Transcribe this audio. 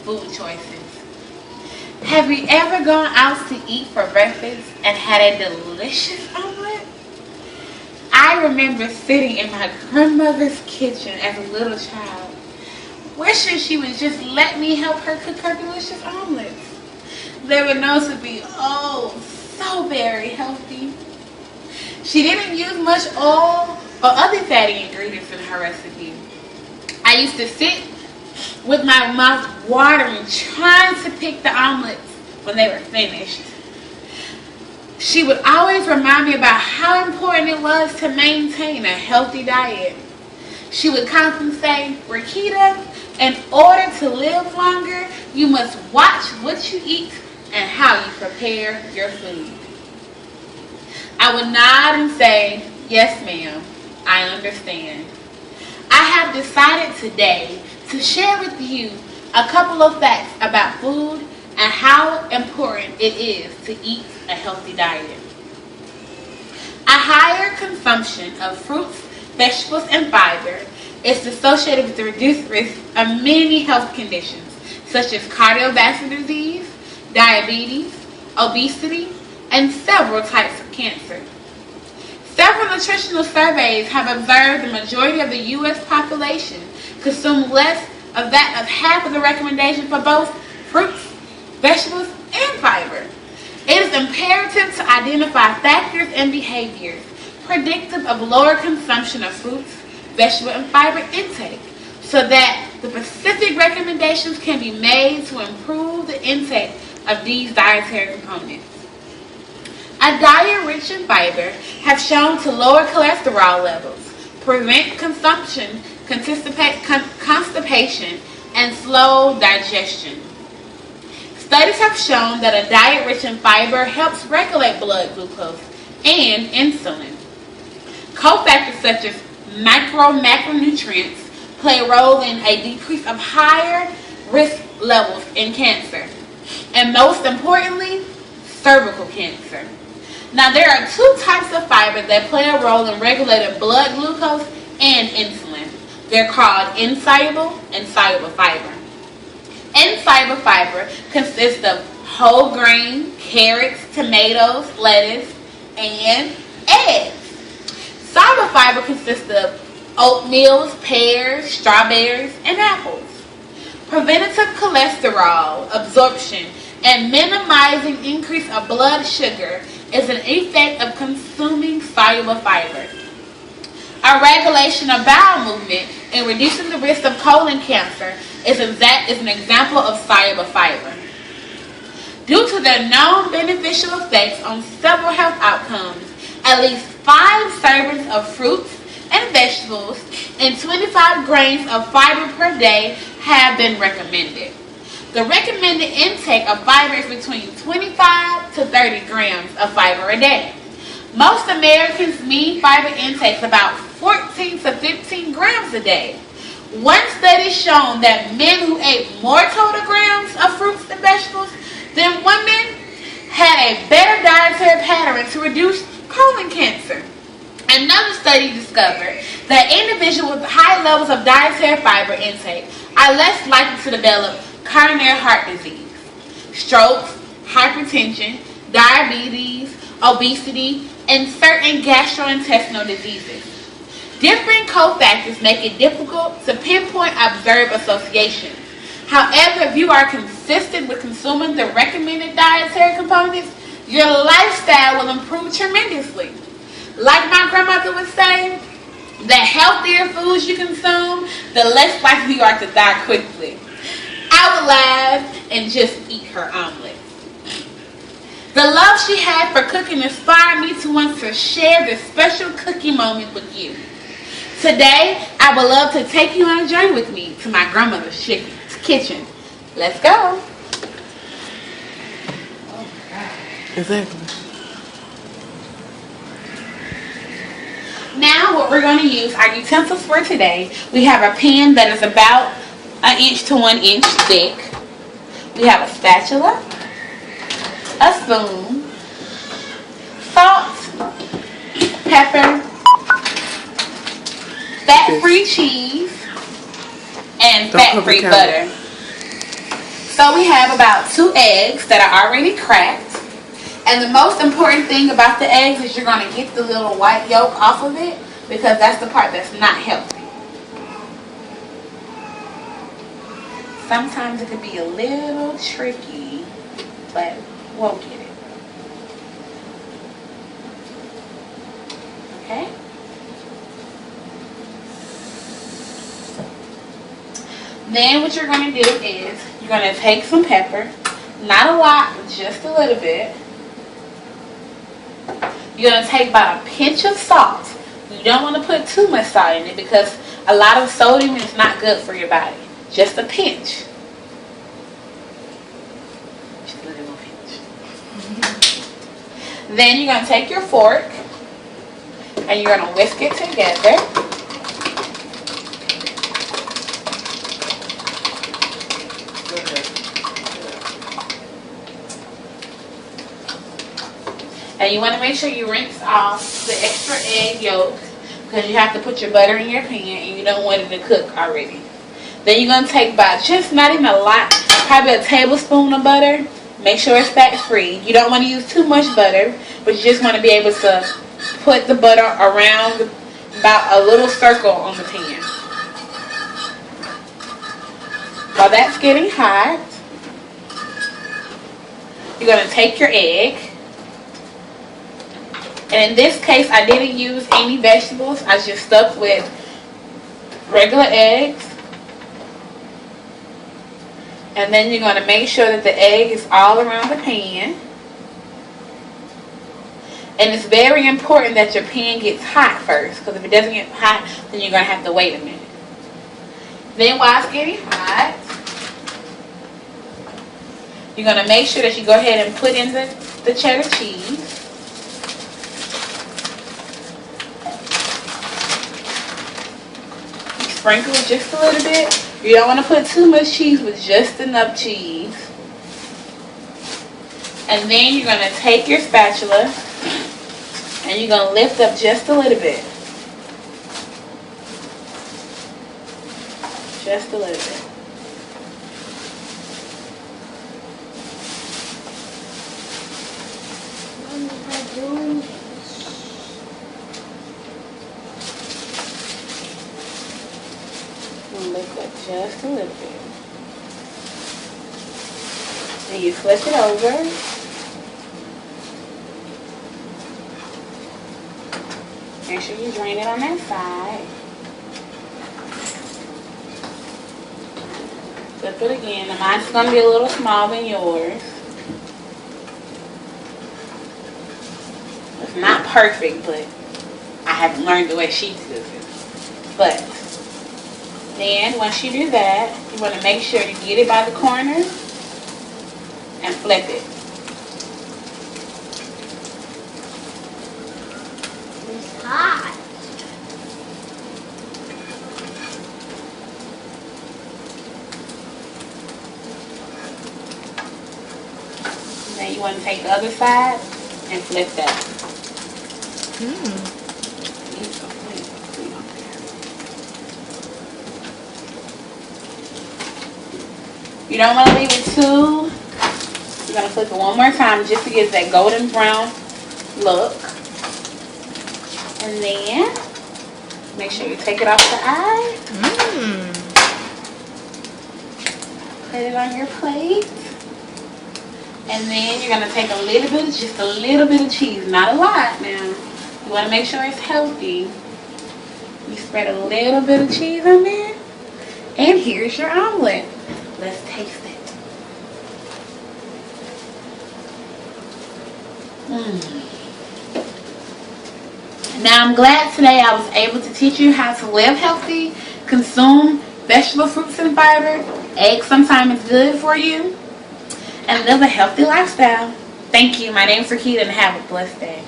food choices. Have you ever gone out to eat for breakfast and had a delicious omelet? I remember sitting in my grandmother's kitchen as a little child, wishing she would just let me help her cook her delicious omelets. They were known to be, so very healthy. She didn't use much oil or other fatty ingredients in her recipe. I used to sit with my mouth watering, trying to pick the omelets when they were finished. She would always remind me about how important it was to maintain a healthy diet. She would constantly say, Rakita, in order to live longer, you must watch what you eat and how you prepare your food. I would nod and say, yes ma'am, I understand. I have decided today to share with you a couple of facts about food and how important it is to eat a healthy diet. A higher consumption of fruits, vegetables, and fiber is associated with the reduced risk of many health conditions such as cardiovascular disease, diabetes, obesity, and several types of cancer. Several nutritional surveys have observed the majority of the U.S. population consume less of that of half of the recommendation for both fruits, vegetables, and fiber. It is imperative to identify factors and behaviors predictive of lower consumption of fruits, vegetable, and fiber intake so that the specific recommendations can be made to improve the intake of these dietary components. A diet rich in fiber has shown to lower cholesterol levels, prevent consumption, constipation, and slow digestion. Studies have shown that a diet rich in fiber helps regulate blood glucose and insulin. Cofactors such as macronutrients play a role in a decrease of higher risk levels in cancer, and most importantly, cervical cancer. Now, there are two types of fiber that play a role in regulating blood glucose and insulin. They're called insoluble and soluble fiber. Insoluble fiber consists of whole grain, carrots, tomatoes, lettuce, and eggs. Soluble fiber consists of oatmeal, pears, strawberries, and apples. Preventative cholesterol absorption and minimizing increase of blood sugar is an effect of consuming soluble fiber. A regulation of bowel movement and reducing the risk of colon cancer is an example of soluble fiber. Due to their known beneficial effects on several health outcomes, at least 5 servings of fruits and vegetables and 25 grains of fiber per day have been recommended. The recommended intake of fiber is between 25 to 30 grams of fiber a day. Most Americans' mean fiber intake is about 14 to 15 grams a day. One study shown that men who ate more total grams of fruits and vegetables than women had a better dietary pattern to reduce colon cancer. Another study discovered that individuals with high levels of dietary fiber intake are less likely to develop coronary heart disease, strokes, hypertension, diabetes, obesity, and certain gastrointestinal diseases. Different cofactors make it difficult to pinpoint observed associations. However, if you are consistent with consuming the recommended dietary components, your lifestyle will improve tremendously. Like my grandmother would say, the healthier foods you consume, the less likely you are to die quickly. I would laugh and just eat her omelet. The love she had for cooking inspired me to want to share this special cooking moment with you. Today, I would love to take you on a journey with me to my grandmother's kitchen. Let's go. Exactly. Now, what we're going to use, our utensils for today, we have a pan that is about 1 inch to 1 inch thick. We have a spatula, a spoon, salt, pepper, fat-free cheese, and fat-free butter. So we have about 2 eggs that are already cracked. And the most important thing about the eggs is you're going to get the little white yolk off of it, because that's the part that's not healthy. Sometimes it can be a little tricky, but we'll get it. Okay? Then what you're going to do is you're going to take some pepper, not a lot, but just a little bit. You're going to take about a pinch of salt. You don't want to put too much salt in it because a lot of sodium is not good for your body. Just a pinch. Just a little pinch. Then you're going to take your fork and you're going to whisk it together. And you want to make sure you rinse off the extra egg yolk because you have to put your butter in your pan and you don't want it to cook already. Then you're going to take about, just not even a lot, probably a tablespoon of butter. Make sure it's fat free. You don't want to use too much butter, but you just want to be able to put the butter around about a little circle on the pan. While that's getting hot, you're going to take your egg. And in this case, I didn't use any vegetables. I just stuck with regular eggs. And then you're going to make sure that the egg is all around the pan. And it's very important that your pan gets hot first, because if it doesn't get hot, then you're going to have to wait a minute. Then while it's getting hot, you're going to make sure that you go ahead and put in the cheddar cheese. Sprinkle it just a little bit. You don't want to put too much cheese, but just enough cheese. And then you're going to take your spatula and you're going to lift up just a little bit. Just a little bit. Lift up just a little bit. Then you flip it over. Make sure you drain it on that side. Flip it again. Now mine's going to be a little small than yours. It's not perfect, but I haven't learned the way she does it. But then, once you do that, you want to make sure you get it by the corners and flip it. It's hot. Then you want to take the other side and flip that. You don't want to leave it too. You're going to flip it one more time just to get that golden brown look. And then make sure you take it off the eye. Put it on your plate. And then you're going to take a little bit, just a little bit of cheese. Not a lot now. You want to make sure it's healthy. You spread a little bit of cheese on there. And here's your omelet. Let's taste it. Now I'm glad today I was able to teach you how to live healthy, consume vegetable, fruits, and fiber. Eggs sometimes is good for you. And live a healthy lifestyle. Thank you. My name's Rakita and have a blessed day.